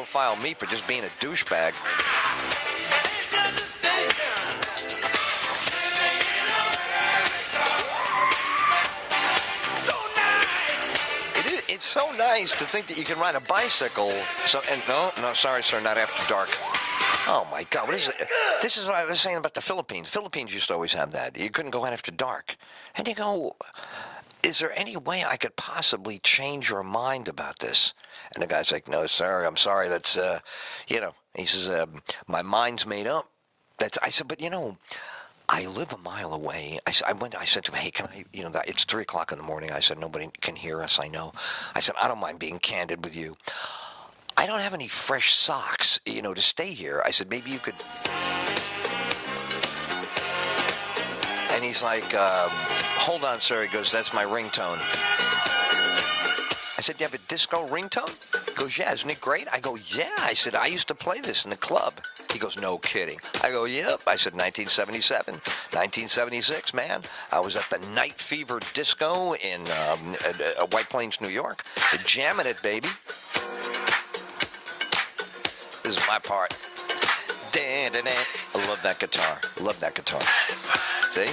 profile me for just being a douchebag. It's so nice to think that you can ride a bicycle. No, sorry, sir, not after dark. Oh, my God. What is it? This is what I was saying about the Philippines. Philippines used to always have that. You couldn't go out after dark. And you go, is there any way I could possibly change your mind about this? And the guy's like, no, sir, I'm sorry. That's, he says, my mind's made up. I said, but, I live a mile away. I said to him, hey, can I, it's 3 o'clock in the morning. I said, nobody can hear us, I know. I said, I don't mind being candid with you. I don't have any fresh socks, to stay here. I said, maybe you could. And he's like, hold on, sir. He goes, that's my ringtone. I said, you have a disco ringtone? He goes, yeah, isn't it great? I go, yeah. I said, I used to play this in the club. He goes, no kidding. I go, yep. I said, 1977, 1976, man. I was at the Night Fever Disco in White Plains, New York. Jamming it, baby. This is my part. I love that guitar. Love that guitar. See?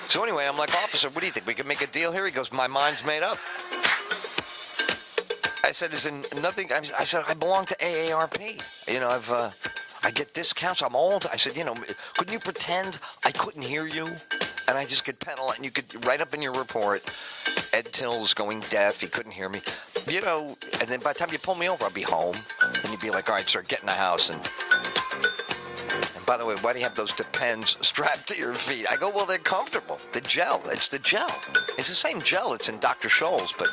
So anyway, I'm like, officer, what do you think? We can make a deal here? He goes, my mind's made up. I said, is there nothing? I said, I belong to AARP. I get discounts. I'm old. I said, couldn't you pretend I couldn't hear you? And I just could pedal, and you could write up in your report, Ed Till's going deaf. He couldn't hear me. And then by the time you pull me over, I'll be home. And you'd be like, all right, sir, get in the house. And by the way, why do you have those Depends strapped to your feet? I go, well, they're comfortable. The gel. It's the gel. It's the same gel. It's in Dr. Scholl's, but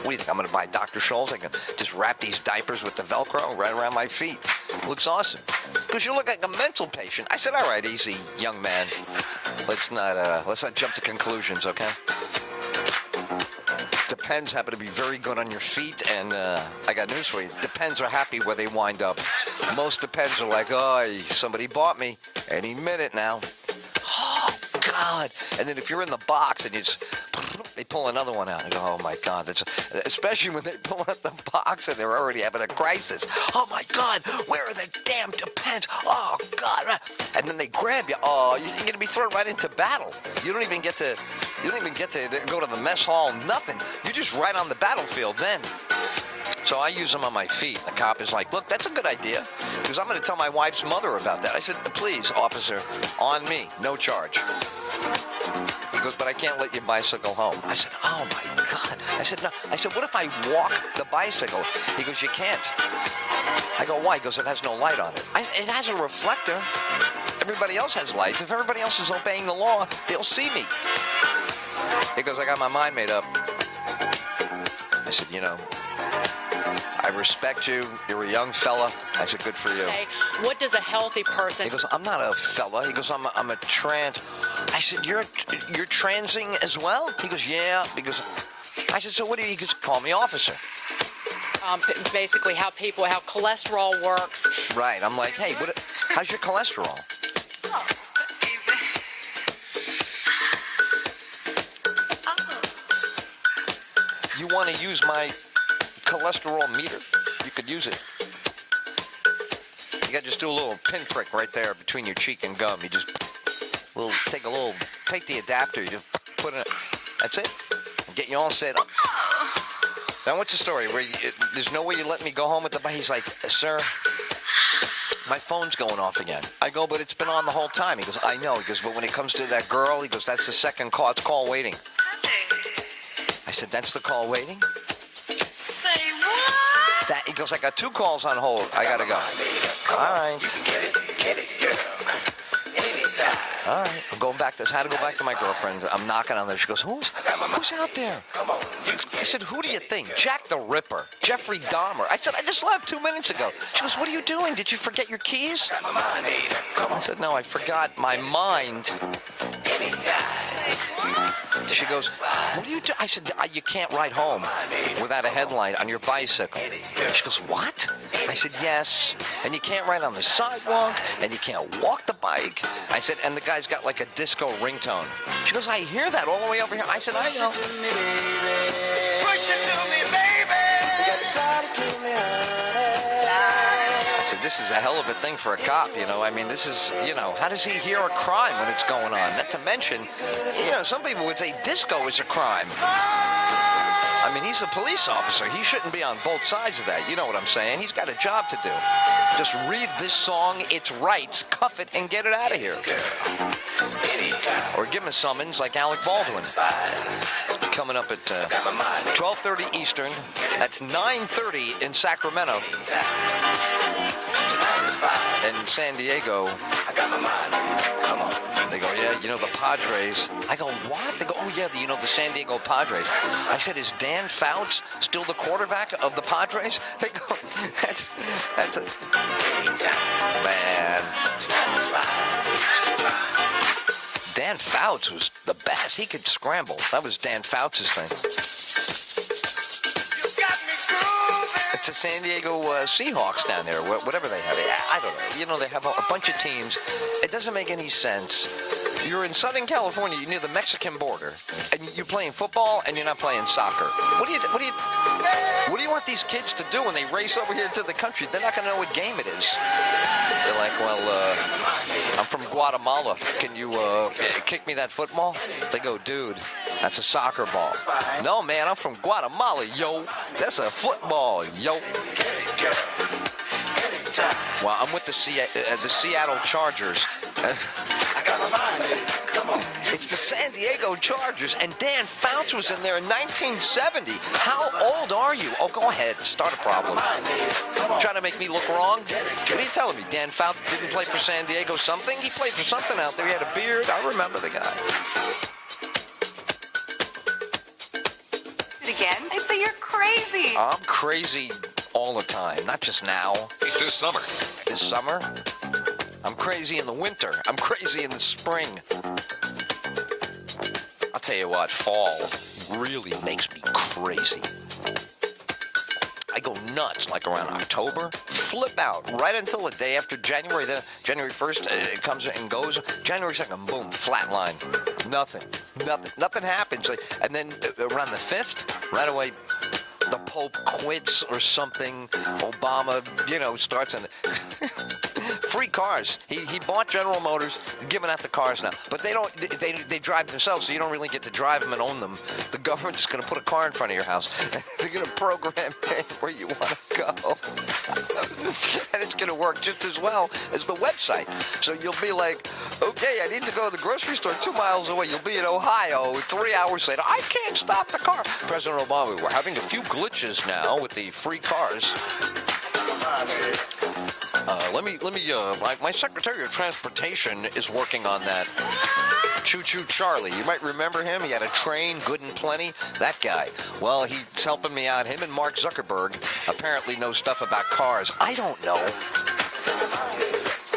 what do you think? I'm going to buy Dr. Scholl's? I can just wrap these diapers with the Velcro right around my feet. Looks awesome. Because you look like a mental patient. I said, all right, easy, young man. Let's not jump to conclusions, okay? Depends happen to be very good on your feet, and I got news for you. Depends are happy where they wind up. Most Depends are like, oh, somebody bought me any minute now. Oh, God. And then if you're in the box and they pull another one out. I go, oh, my God. Especially when they pull out the box and they're already having a crisis. Oh, my God. Where are the damn Depends? Oh, God. And then they grab you. Oh, you're going to be thrown right into battle. You don't even get to go to the mess hall, nothing. You're just right on the battlefield then. So I use them on my feet. The cop is like, look, that's a good idea. Because I'm going to tell my wife's mother about that. I said, please, officer, on me, no charge. He goes, but I can't let you bicycle home. I said, oh, my God. I said, no. I said, what if I walk the bicycle? He goes, you can't. I go, why? He goes, it has no light on it. It has a reflector. Everybody else has lights. If everybody else is obeying the law, they'll see me. He goes, I got my mind made up. I said, I respect you. You're a young fella. I said, good for you. Okay. What does a healthy person... He goes, I'm not a fella. He goes, I'm a trans. I said, you're transing as well? He goes, yeah. I said, so what do you just call me officer? Basically how cholesterol works. Right. I'm like, hey, how's your cholesterol? You want to use my cholesterol meter? You could use it. You got to just do a little pinprick right there between your cheek and gum. You just take the adapter. You just put it. That's it. Get you all set up. Now, what's the story? There's no way you let me go home with the bike? He's like, sir, my phone's going off again. I go, but it's been on the whole time. He goes, I know. He goes, but when it comes to that girl, he goes, that's the second call. It's call waiting. I said, that's the call waiting? Say what? He goes, I got 2 calls on hold. I got to go. All right. Get it, girl. Anytime. All right. I'm going back. How to go back to my girlfriend. I'm knocking on there. She goes, who's out there? I said, who do you think? Jack the Ripper. Jeffrey Dahmer. I said, I just left 2 minutes ago. She goes, what are you doing? Did you forget your keys? I said, no, I forgot my mind. She goes, what do you do? I said, you can't ride home without a headlight on your bicycle. She goes, what? I said, yes. And you can't ride on the sidewalk, and you can't walk the bike. I said, and the guy's got like a disco ringtone. She goes, I hear that all the way over here. I said, I know. Push it to me. this is a hell of a thing for a cop, you know. I mean, this is, you know, how does he hear a crime when it's going on? Not to mention, you know, some people would say disco is a crime. I mean, he's a police officer. He shouldn't be on both sides of that. You know what I'm saying? He's got a job to do. Just read this song, its rights, cuff it, and get it out of here. Or give him a summons like Alec Baldwin. Coming up at 12:30 Eastern. That's 9:30 in Sacramento. In San Diego. They go, yeah, you know, the Padres. I go, what? They go, oh, yeah, you know, the San Diego Padres. I said, is Dan Fouts still the quarterback of the Padres? They go, that's it. Man. Dan Fouts was the best. He could scramble. That was Dan Fouts' thing. It's the San Diego Seahawks down there, whatever they have. I don't know. You know, they have a bunch of teams. It doesn't make any sense. You're in Southern California, you're near the Mexican border, and you're playing football, and you're not playing soccer. What do you want these kids to do when they race over here to the country? They're not going to know what game it is. They're like, well, I'm from Guatemala. Can you kick me that football? They go, dude, that's a soccer ball. No, man, I'm from Guatemala, yo. That's a football, yo. Well, I'm with the Seattle Chargers. It's the San Diego Chargers, and Dan Fouts was in there in 1970. How old are you? Oh, go ahead. Start a problem. Trying to make me look wrong? What are you telling me? Dan Fouts didn't play for San Diego something? He played for something out there. He had a beard. I remember the guy. Again? They say you're crazy. I'm crazy all the time, not just now. This summer. This summer? I'm crazy in the winter. I'm crazy in the spring. I'll tell you what, fall really makes me crazy. I go nuts like around October, flip out right until the day after January. Then January 1st, it comes and goes. January 2nd, boom, flat line. Nothing happens. And then around the 5th, right away, the Pope quits or something. Obama, you know, starts and free cars. He bought General Motors, giving out the cars now, but they drive themselves, so you don't really get to drive them and own them. The government's just going to put a car in front of your house. They're going to program where you want to go, and it's going to work just as well as the website. So you'll be like, okay, I need to go to the grocery store 2 miles away. You'll be in Ohio 3 hours later. I can't stop the car. President Obama, we're having a few glitches now with the free cars. My Secretary of Transportation is working on that. Choo Choo Charlie. You might remember him. He had a train, good and plenty. That guy. Well, he's helping me out. Him and Mark Zuckerberg apparently know stuff about cars. I don't know.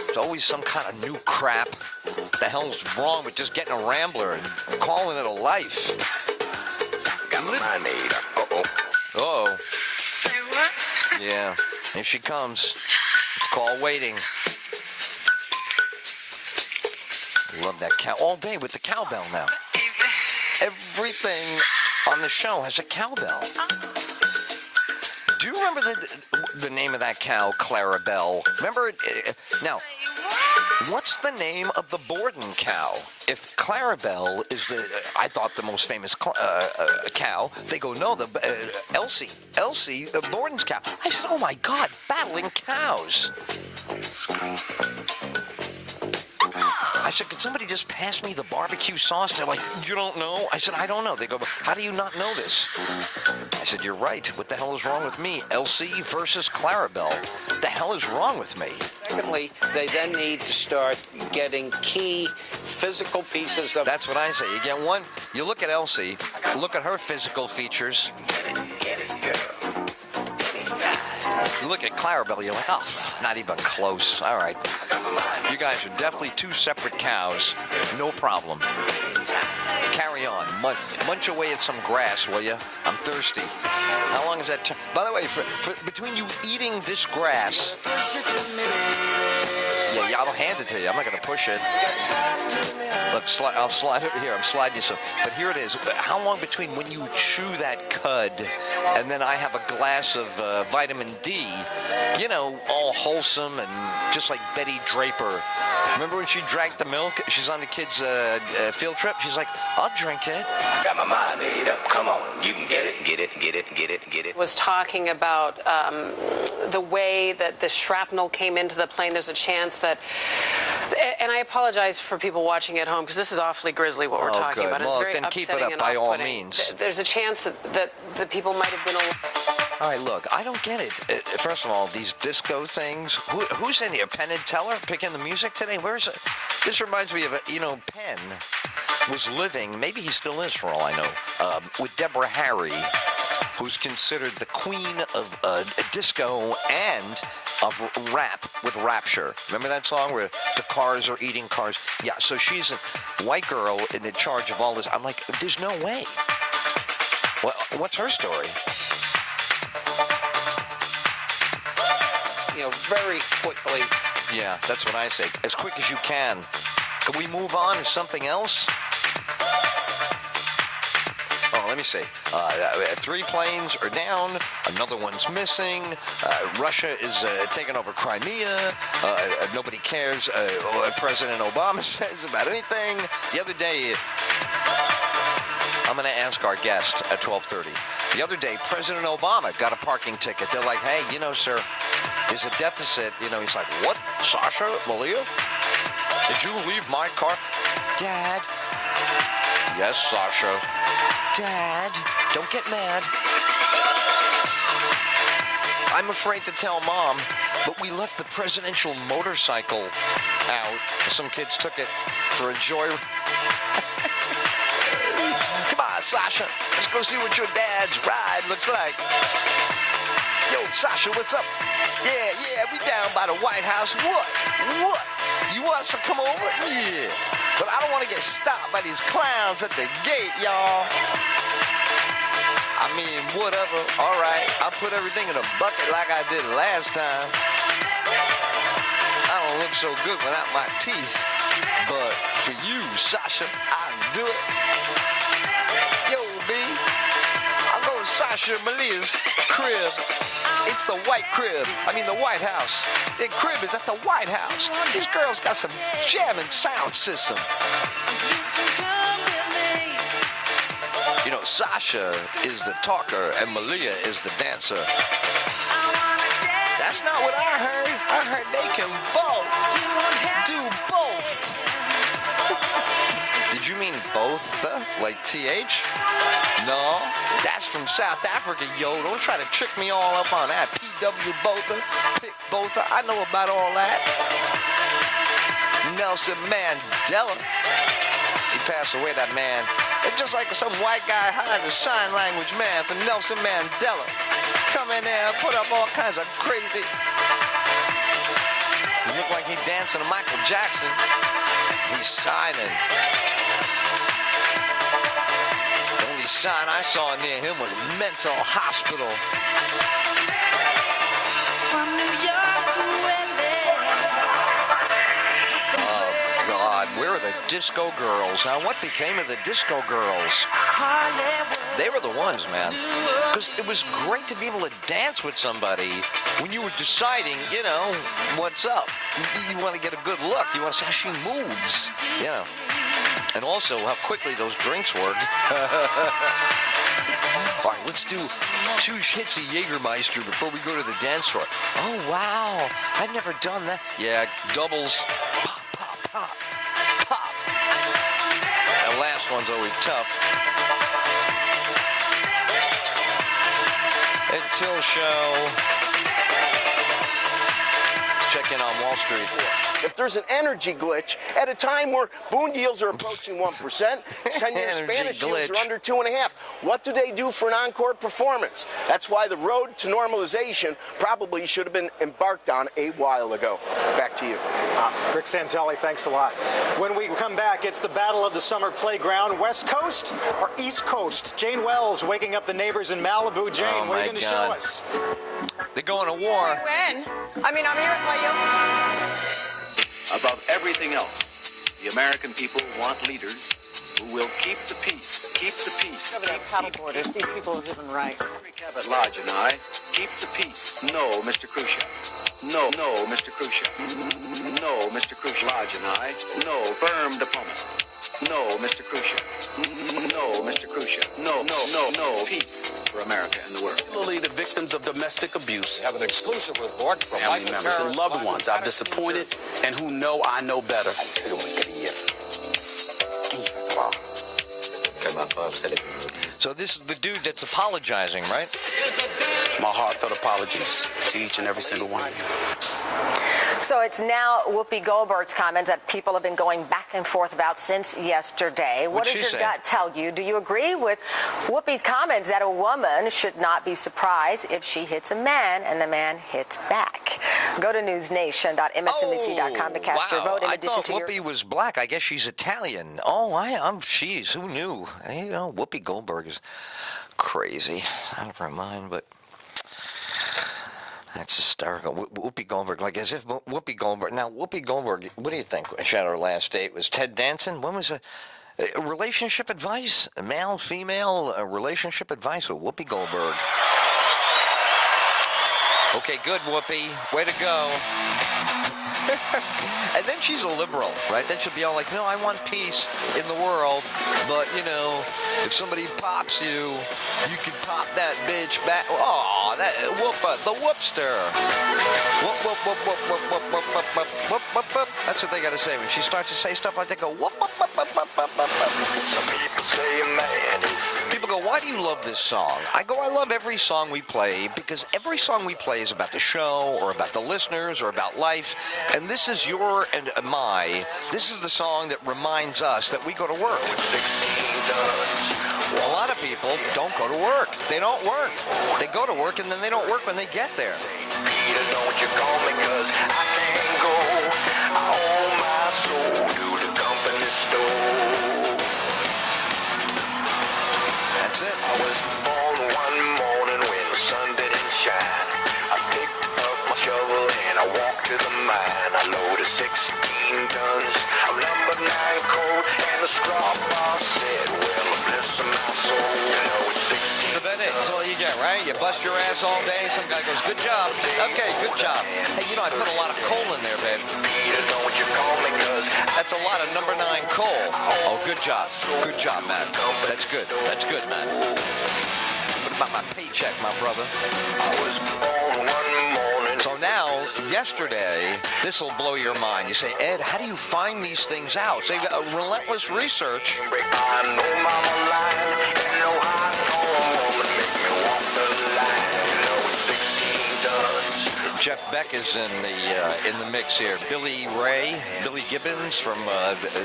There's always some kind of new crap. What the hell's wrong with just getting a Rambler and calling it a life? Got my need. Uh-oh. Say what? Yeah. Here she comes. It's call waiting. Love that cow. All day with the cowbell now. Everything on the show has a cowbell. Do you remember the name of that cow, Clarabelle? Remember it? Now, what's the name of the Borden cow? If Clarabelle is I thought the most famous cow, they go, no, Elsie, Borden's cow. I said, oh my God, battling cows. I said, could somebody just pass me the barbecue sauce? They're like, you don't know? I said, I don't know. They go, how do you not know this? I said, you're right. What the hell is wrong with me? Elsie versus Clarabelle. What the hell is wrong with me? Secondly, they then need to start getting key physical pieces of... That's what I say. You get one, you look at Elsie, look at her physical features. You look at Clarabelle, you're like, oh, not even close. All right. You guys are definitely two separate cows. No problem. Carry on. Munch away at some grass, will you? I'm thirsty. How long is that? By the way, between you eating this grass, yeah, I'll hand it to you. I'm not going to push it. Look, I'll slide it here. I'm sliding you some. But here it is. How long between when you chew that cud and then I have a glass of vitamin D, you know, all wholesome and just like Betty Draper. Remember when she drank the milk? She's on the kids' field trip. She's like, I'll drink it. Got my mind made up. Come on, you can get it, get it, get it, get it, get it. Was talking about the way that the shrapnel came into the plane. There's a chance that, and I apologize for people watching at home because this is awfully grisly what we're talking good. about. Well, It's very then keep it upsetting up and by all off-putting. means. There's a chance that the people might have been. All right, look, I don't get it. First of all, these disco things. Who's in here? Penn and Teller picking the music today? Where's it? This reminds me of, Penn was living, maybe he still is for all I know, with Deborah Harry, who's considered the queen of disco and of rap with Rapture. Remember that song where the cars are eating cars? Yeah, so she's a white girl in charge of all this. I'm like, there's no way. What's her story? Very quickly. Yeah, that's what I say. As quick as you can. Can we move on to something else? Oh, let me see. 3 planes are down. Another one's missing. Russia is taking over Crimea. Nobody cares what President Obama says about anything. The other day, I'm going to ask our guest at 12:30. The other day, President Obama got a parking ticket. They're like, hey, sir, there's a deficit. He's like, what? Sasha, Malia? Did you leave my car? Dad. Yes, Sasha. Dad, don't get mad. I'm afraid to tell Mom, but we left the presidential motorcycle out. Some kids took it for a joyride. Come on, Sasha. Let's go see what your dad's ride looks like. Yo, Sasha, what's up? Yeah, we down by the White House. What? You want us to come over? Yeah. But I don't want to get stopped by these clowns at the gate, y'all. I mean, whatever. All right. I'll put everything in a bucket like I did last time. I don't look so good without my teeth. But for you, Sasha, I'll do it. Yo, B, I'll go to Sasha and Malia's crib. It's the white crib. I mean, the White House. Their crib is at the White House. These girls got some jamming sound system. Sasha is the talker and Malia is the dancer. That's not what I heard. I heard they can both do both. Did you mean both? Like TH? No, that's from South Africa, yo. Don't try to trick me all up on that. PW Botha, Pick Botha. I know about all that. Nelson Mandela. He passed away, that man. It's just like some white guy hired a sign language man for Nelson Mandela. Come in there and put up all kinds of crazy. He looked like he's dancing to Michael Jackson. He's signing. The only sign I saw near him was mental hospital. From New York to LA. Oh, God. Where are the disco girls? Now, what became of the disco girls? They were the ones, man. Because it was great to be able to dance with somebody when you were deciding, you know, what's up. You want to get a good look. You want to see how she moves, you know. And also how quickly those drinks work. All right, let's do 2 hits of Jägermeister before we go to the dance floor. Oh, wow. I've never done that. Yeah, doubles. Pop, pop, pop, pop. That last one's always tough. Until show. check in on Wall Street. If there's an energy glitch at a time where bond yields are approaching 1%, 10-year Energy Spanish yields glitch. are under 2.5%, what do they do for an encore performance? That's why the road to normalization probably should have been embarked on a while ago. Back to you. Rick Santelli, thanks a lot. When we come back, it's the battle of the summer playground. West Coast or East Coast? Jane Wells waking up the neighbors in Malibu. Jane, Oh, what are my you going to God. show us? They're going to war. When? I mean, I'm here for you. Above everything else, the American people want leaders who will keep the peace. Keep the peace. Paddleboarders, these people are living right. Henry Cabot Lodge and I keep the peace. No, Mr. Khrushchev. No, Mr. Khrushchev. No, Mr. Khrushchev. Lodge and I. No, firm diplomacy. No, Mr. Khrushchev. No, Mr. Khrushchev. No. Peace for America and the world. Particularly the victims of domestic abuse. Have an exclusive report from Family members and loved ones I've disappointed and who know I know better. So this is the dude that's apologizing, right? My heartfelt apologies to each and every single one of you. So it's now Whoopi Goldberg's comments that people have been going back and forth about since yesterday. What What'd does she your say? gut tell you? Do you agree with Whoopi's comments that a woman should not be surprised if she hits a man and the man hits back? Go to newsnation.msnbc.com to cast your vote. In I addition thought to Whoopi was black. I guess she's Italian. Oh, jeez, who knew? You know, Whoopi Goldberg is crazy. Out of her mind, but that's hysterical. Whoopi Goldberg, like as if Whoopi Goldberg. Now, Whoopi Goldberg, what do you think? She had her last date was Ted Danson. When was it? Relationship advice, male, female, relationship advice with Whoopi Goldberg. Okay, good, Whoopi. Way to go. And then she's a liberal, right? Then she'll be all like, no, I want peace in the world, but, you know, if somebody pops you, you can pop that bitch back. Oh, that whoopa, the whoopster. Whoop, whoop, whoop, whoop, whoop, whoop, whoop, whoop, whoop, whoop, whoop, whoop. That's what they got to say. When she starts to say stuff like that, go whoop, whoop, whoop, whoop, whoop, whoop, whoop. Some people say a man is. People go, why do you love this song? I go, I love every song we play because every song we play is about the show or about the listeners or about life. And this is your and my. This is the song that reminds us that we go to work. A lot of people don't go to work. They don't work. They go to work and then they don't work when they get there. Peter, don't you call me 'cause I can't go. I owe my soul to the company store. That's it. I was born one morning when the sun didn't shine. I picked up my shovel and I walked to the mine. I loaded 16 tons of number 9 coal, and the straw boss said, well, bless my soul, you know it's 16. That's about it. That's all you get, right? You bust your ass all day. Some guy goes, good job. Okay, good job. Hey, you know, I put a lot of coal in there, babe. Peter, don't you call me 'cause That's a lot of number 9 coal. Oh, good job. Good job, man. That's good. That's good, man. What about my paycheck, my brother? I was born one morning. So now, yesterday, this will blow your mind. You say, Ed, how do you find these things out? So you've got a relentless research. I know mama lying, and no hot woman make me walk the line. You know it's 16 tons. Jeff Beck is in the mix here. Billy Gibbons from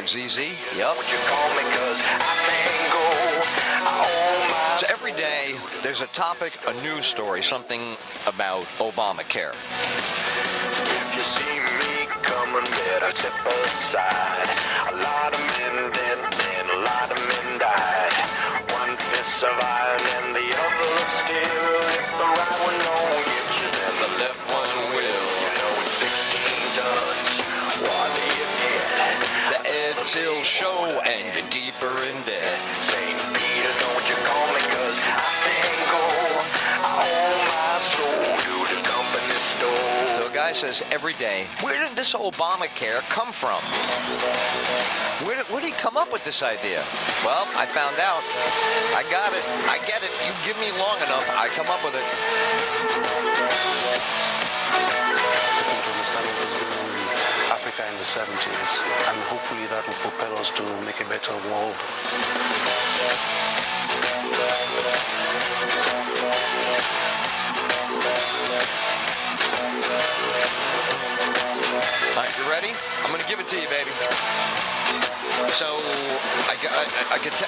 ZZ. Yep. Would you call me 'cause I can't go. I owe my So every day, there's a topic, a news story, something about Obamacare. If you see me coming, better step aside. A lot of men dead and a lot of men died. One fist survived and the other still. If the right one don't get you, then the left one will. You know it's 16 tons. What do you get? The Ed Till Show and you're deeper in debt. St. Peter, don't you call me 'cause I can't go. I owe my soul to the company store. So a guy says every day, where did this Obamacare come from? Where did he come up with this idea? Well, I found out. I got it. I get it. You give me long enough, I come up with it. Africa in the 70s, and hopefully that will propel us to make a better world. to you, baby. So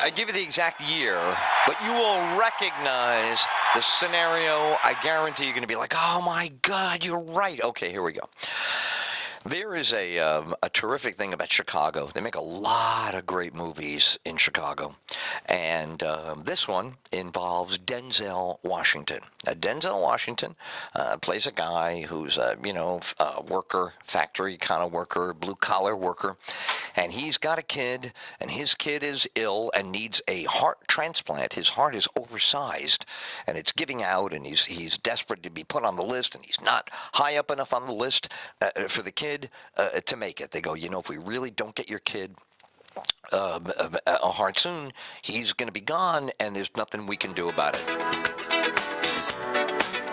I give you the exact year, but you will recognize the scenario. I guarantee you're going to be like, oh my God, you're right. Okay, here we go. There is a terrific thing about Chicago. They make a lot of great movies in Chicago. And this one involves Denzel Washington. Denzel Washington plays a guy who's a worker, factory kind of worker, blue-collar worker. And he's got a kid, and his kid is ill and needs a heart transplant. His heart is oversized, and it's giving out, and he's desperate to be put on the list, and he's not high up enough on the list for the kid to make it. They go, if we really don't get your kid a heart soon, he's going to be gone, and there's nothing we can do about it.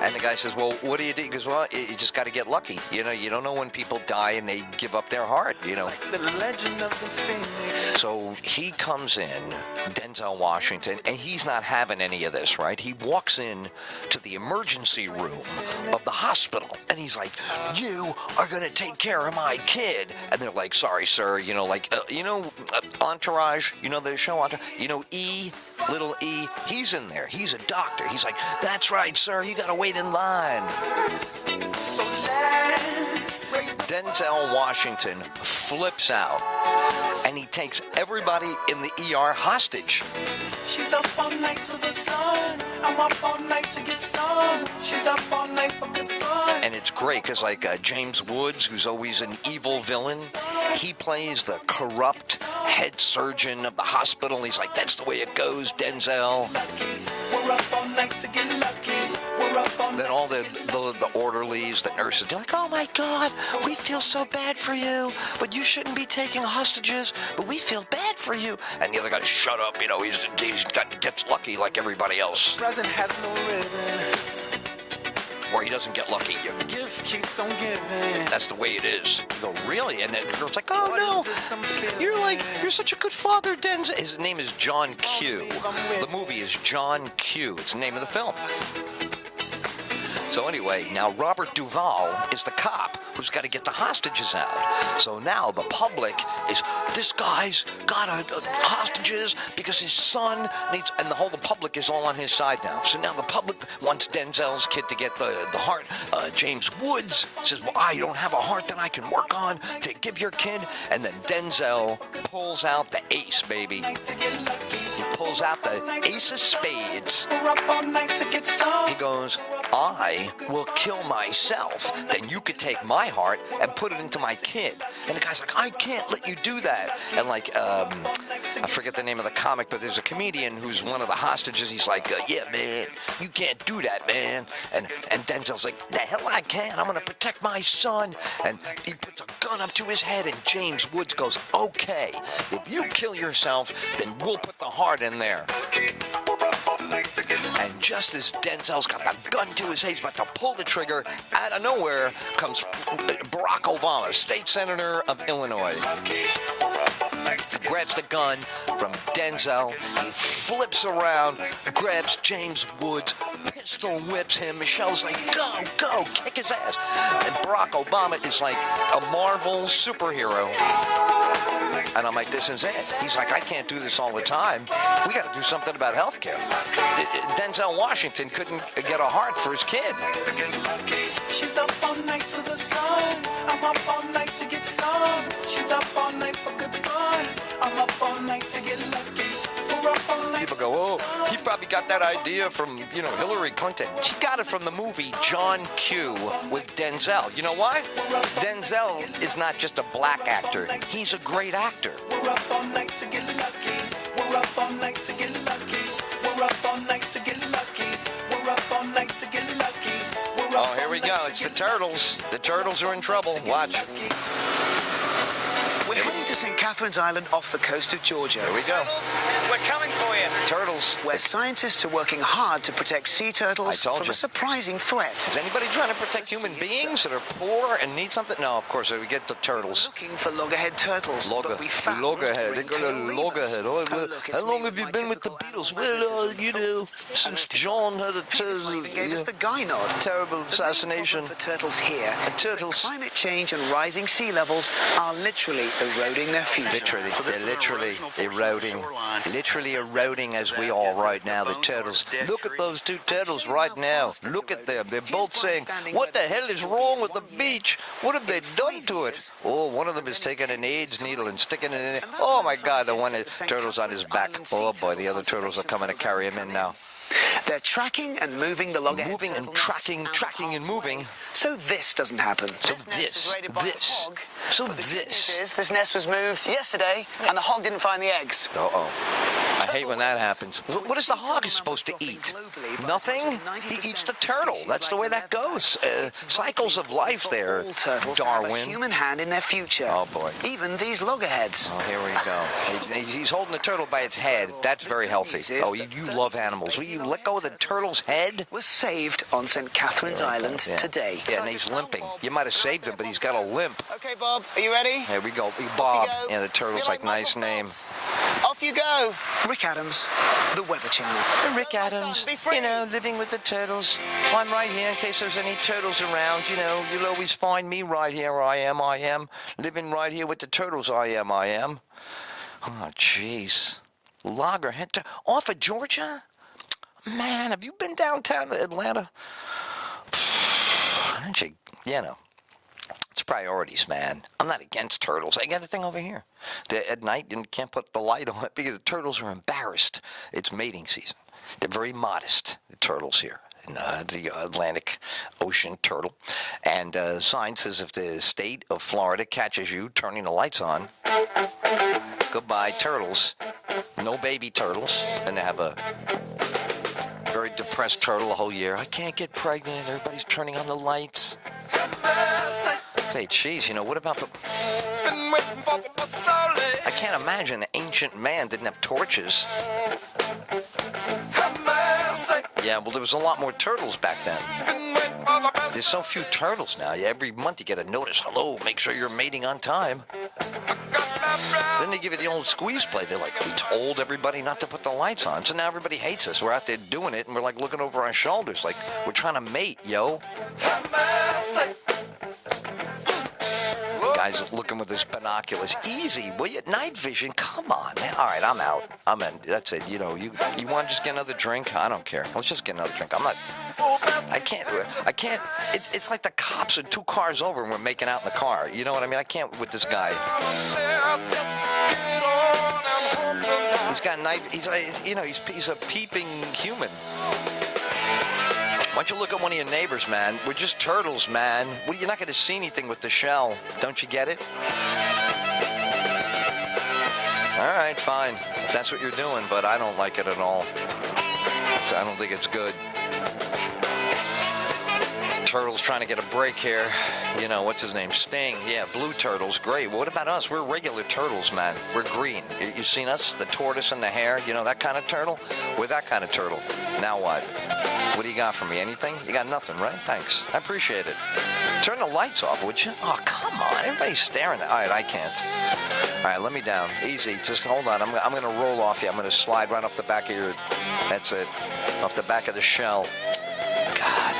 And the guy says, well, what do you do? He goes, well, you just got to get lucky. You don't know when people die and they give up their heart, The legend of the Phoenix. So he comes in, Denzel Washington, and he's not having any of this, right? He walks in to the emergency room of the hospital, and he's like, you are going to take care of my kid. And they're like, sorry, sir. Entourage, the show Entourage, E, little E, he's in there. He's a doctor. He's like, that's right, sir. You got to wait in line. Denzel Washington flips out, and he takes everybody in the ER hostage. She's up all night to the sun. I'm up all night to get some. She's up all night for good fun. And it's great because, James Woods, who's always an evil villain, he plays the corrupt head surgeon of the hospital. He's like, that's the way it goes, Denzel. We're up all night to get lucky. Then all the orderlies, the nurses, they're like, oh my God, we feel so bad for you, but you shouldn't be taking hostages, but we feel bad for you. And the other guy, shut up, he gets lucky like everybody else. Present has no ribbon. Or he doesn't get lucky. Gift keeps on giving. That's the way it is. You go, really? And then the girl's like, oh no, you're such a good father, Denzel. His name is John Q. The movie is John Q. It's the name of the film. So anyway, now Robert Duvall is the cop who's got to get the hostages out. So now the public is, this guy's got hostages because his son needs, and the whole public is all on his side now. So now the public wants Denzel's kid to get the heart. James Woods says, well, I don't have a heart that I can work on to give your kid. And then Denzel pulls out the ace, baby. He pulls out the ace of spades. He goes, I will kill myself. Then you could take my heart and put it into my kid. And the guy's like, I can't let you do that. And I forget the name of the comic, but there's a comedian who's one of the hostages. He's like, yeah, man, you can't do that, man. And Denzel's like, the hell I can. I'm going to protect my son. And he puts a gun up to his head, and James Woods goes, okay, if you kill yourself, then we'll put the heart in there. And just as Denzel's got the gun to his head, he's about to pull the trigger, out of nowhere comes Barack Obama, state senator of Illinois. He grabs the gun from Denzel, he flips around, grabs James Woods, pistol whips him. Michelle's like, go, kick his ass. And Barack Obama is like a Marvel superhero. And I'm like, this is it. He's like, I can't do this all the time. We got to do something about health care. Denzel Washington couldn't get a heart for his kid. She's up all night to the sun. I'm up all night to get some. She's up all night for good fun. I'm up all night to get lucky. People go, oh, he probably got that idea from, Hillary Clinton. She got it from the movie John Q with Denzel. You know why? Denzel is not just a black actor. He's a great actor. We're up all night to get lucky. We're up all night to get lucky. We're up all night to get lucky. We're up all night to get lucky. Oh, here we go. It's the Turtles. The Turtles are in trouble. Watch. We're heading to to St. Catherine's Island off the coast of Georgia. Here we go. We're coming for you. Turtles. Where scientists are working hard to protect sea turtles I told from you. a surprising threat. Is anybody trying to protect human beings that are poor and need something? No, of course, we get the turtles. Looking for loggerhead turtles, but we found Loggerhead. They got a ringtail loggerhead. lemurs. Oh, Look, it's how long me have with you my been with the typical Beatles? animal Well, magnetism. since John had a Even gave us the guy nod. terrible The main assassination. problem for turtles here And turtles. is that climate change and rising sea levels are literally eroding their future. Literally, they're literally eroding as we are right now, the turtles. Look at those two turtles right now. Look at them. They're both saying, what the hell is wrong with the beach? What have they done to it? Oh, one of them is taking an AIDS needle and sticking it in it. Oh, my God, the one turtle's on his back. Oh, boy, the other turtles are coming to carry him in now. They're tracking and moving the loggerhead Moving and turtle tracking, nest tracking and moving. So this doesn't happen. So this. So this. This nest was moved yesterday, and the hog didn't find the eggs. Uh-oh. I hate when that happens. What is the hog supposed to eat? Nothing? He eats the turtle. That's the way that goes. Cycles of life there, All turtles have a Darwin. human hand in their future. Oh, boy. Even these loggerheads. Oh, here we go. He's holding the turtle by its head. That's very healthy. Oh, you love animals. Will you let go of the turtle's head? Was saved on St. Catherine's Island today. Yeah, and he's limping. You might have saved him, but he's got a limp. Okay, Bob, are you ready? Here we go. Bob. go. Yeah, the turtle's like nice name. Off you go. Rick Adams, the Weather Channel. Rick Adams, you know, living with the turtles. I'm right here in case there's any turtles around. You know, you'll always find me right here. I am. Living right here with the turtles. I am. Oh, jeez. Loggerhead. Off of Georgia? Man, have you been downtown Atlanta? You know, it's priorities, man. I'm not against turtles. I got a thing over here. At night, you can't put the light on it because the turtles are embarrassed. It's mating season. They're very modest, the turtles here. In the Atlantic Ocean turtle. And sign says if the state of Florida catches you turning the lights on, goodbye turtles. No baby turtles. And they have a very depressed turtle the whole year. I can't get pregnant. Everybody's turning on the lights. Say, geez, you know, what about the... I can't imagine the ancient man didn't have torches. Yeah, well, there was a lot more turtles back then. There's so few turtles now. Yeah, every month you get a notice. Hello, make sure you're mating on time. Then they give you the old squeeze play. They're like, we told everybody not to put the lights on. So now everybody hates us. We're out there doing it, and we're like looking over our shoulders like we're trying to mate, yo. Guy's looking with his binoculars. Easy, will you? Night vision? Come on, man. All right, I'm out. I'm in. That's it. You know, you want to just get another drink? I don't care. Let's just get another drink. I can't. It's like the cops are 2 cars over and we're making out in the car. You know what I mean? I can't with this guy. He's got night. He's a peeping human. Why don't you look at one of your neighbors, man? We're just turtles, man. Well, you're not going to see anything with the shell. Don't you get it? All right, fine. If that's what you're doing, but I don't like it at all. So I don't think it's good. Turtles trying to get a break here. You know, what's his name? Sting. Yeah, blue turtles. Great. Well, what about us? We're regular turtles, man. We're green. You seen us? The tortoise and the hare? You know, that kind of turtle? We're that kind of turtle. Now what? What do you got for me? Anything? You got nothing, right? Thanks. I appreciate it. Turn the lights off, would you? Oh, come on. Everybody's staring. All right, I can't. All right, let me down. Easy. Just hold on. I'm going to roll off you. I'm going to slide right off the back of your... That's it. Off the back of the shell. God.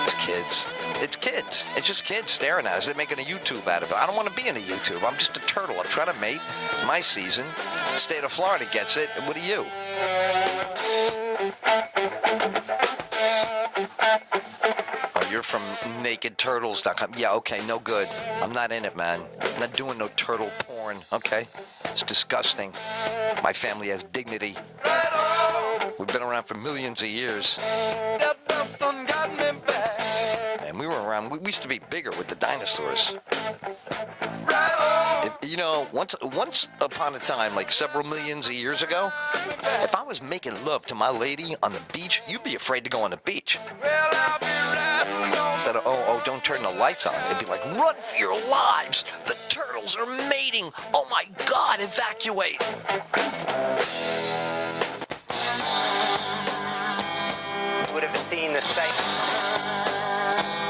It's kids. It's kids. It's just kids staring at us. They're making a YouTube out of it. I don't want to be in a YouTube. I'm just a turtle. I'm trying to mate. It's my season. The state of Florida gets it. What are you? Oh, you're from nakedturtles.com. Yeah, okay, no good. I'm not in it, man. I'm not doing no turtle porn, okay? It's disgusting. My family has dignity. We've been around for millions of years. And we were around, we used to be bigger with the dinosaurs. You know, once upon a time, like several millions of years ago, if I was making love to my lady on the beach, you'd be afraid to go on the beach. Instead of, don't turn the lights on, it'd be like, run for your lives. The turtles are mating. Oh my God, evacuate. Would have seen the same.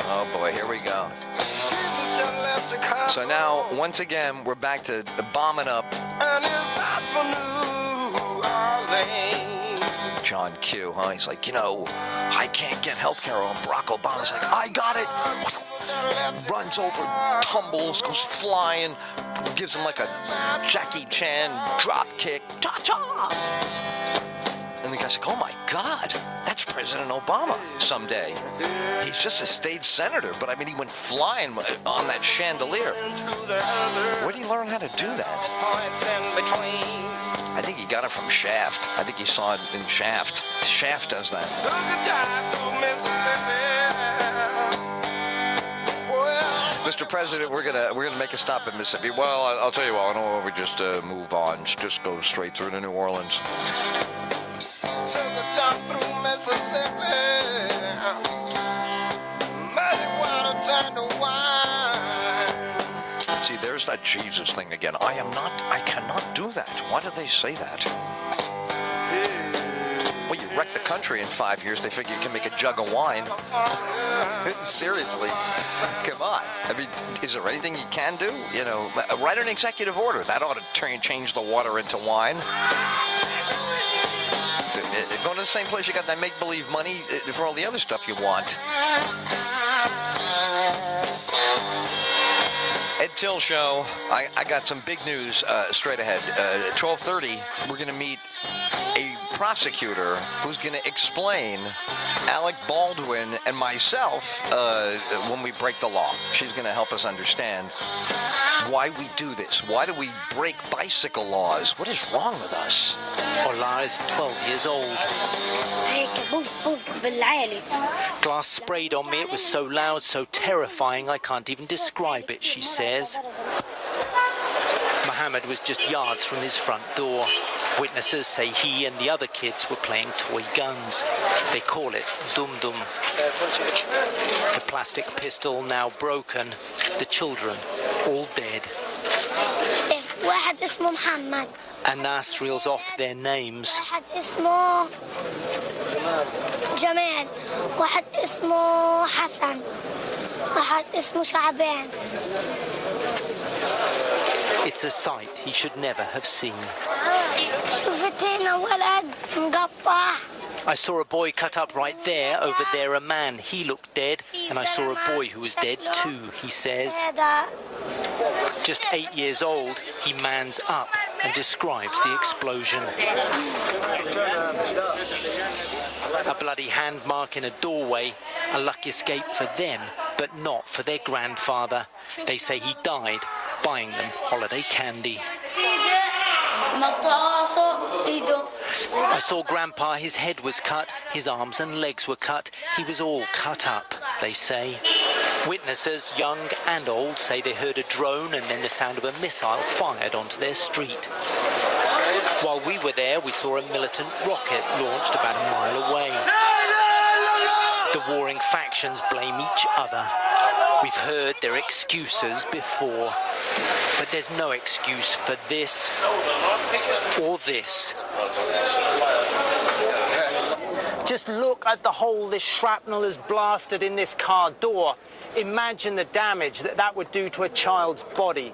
Oh boy, here we go. So now, once again, we're back to bombing up John Q, huh? He's like, I can't get health care. And Barack Obama's like, I got it. Runs over, tumbles, goes flying, gives him like a Jackie Chan drop kick. Cha-cha! And the guy's like, oh my God, that's President Obama someday. He's just a state senator, but I mean, he went flying on that chandelier. Where did he learn how to do that? I think he got it from Shaft. I think he saw it in Shaft. Shaft does that. Mr. President, we're gonna make a stop in Mississippi. Well, I'll tell you what. I don't know. We just move on. Just go straight through to New Orleans. See, there's that Jesus thing again. I cannot do that. Why do they say that? Well, you wreck the country in 5 years, they figure you can make a jug of wine. Seriously. Come on. I mean, is there anything you can do? Write an executive order. That ought to change the water into wine. Going to the same place you got that make-believe money for all the other stuff you want. Ed Till Show. I got some big news straight ahead. 12:30, we're going to meet a prosecutor who's going to explain Alec Baldwin and myself when we break the law. She's going to help us understand why we do this. Why do we break bicycle laws? What is wrong with us? Ola is 12 years old. Glass sprayed on me. It was so loud, so terrifying, I can't even describe it, she says. Mohammed was just yards from his front door. Witnesses say he and the other kids were playing toy guns. They call it Dum Dum. The plastic pistol now broken. The children all dead. Anas reels off their names. جمال واحد اسمه حسن واحد اسمه شعبان. It's a sight he should never have seen. شفت هنا ولد مقطع. I saw a boy cut up right there, over there a man. He looked dead, and I saw a boy who was dead too, he says. Just 8 years old, he mans up and describes the explosion. A bloody hand mark in a doorway, a lucky escape for them, but not for their grandfather. They say he died buying them holiday candy. I saw Grandpa, his head was cut, his arms and legs were cut, he was all cut up, they say. Witnesses, young and old, say they heard a drone and then the sound of a missile fired onto their street. While we were there, we saw a militant rocket launched about a mile away. The warring factions blame each other. We've heard their excuses before, but there's no excuse for this or this. Just look at the hole this shrapnel has blasted in this car door. Imagine the damage that would do to a child's body.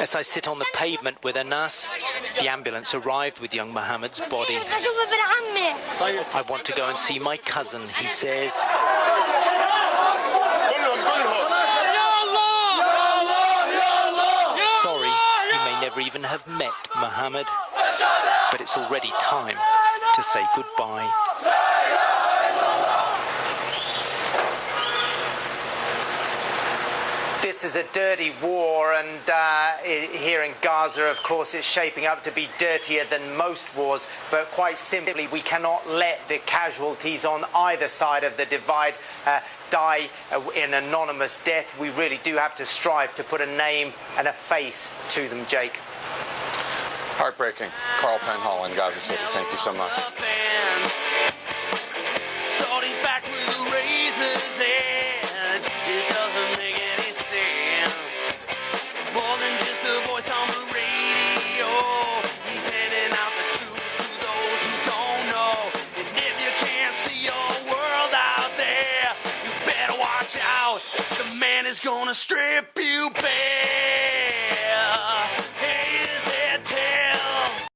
As I sit on the pavement with Anas, the ambulance arrived with young Mohammed's body. I want to go and see my cousin, he says. Sorry, you may never even have met Mohammed, but it's already time to say goodbye. This is a dirty war, and here in Gaza, of course, it's shaping up to be dirtier than most wars, but quite simply, we cannot let the casualties on either side of the divide die in anonymous death. We really do have to strive to put a name and a face to them, Jake. Heartbreaking. Carl Penhall in Gaza City. Thank you so much. Back with the razors, man is gonna strip you bare.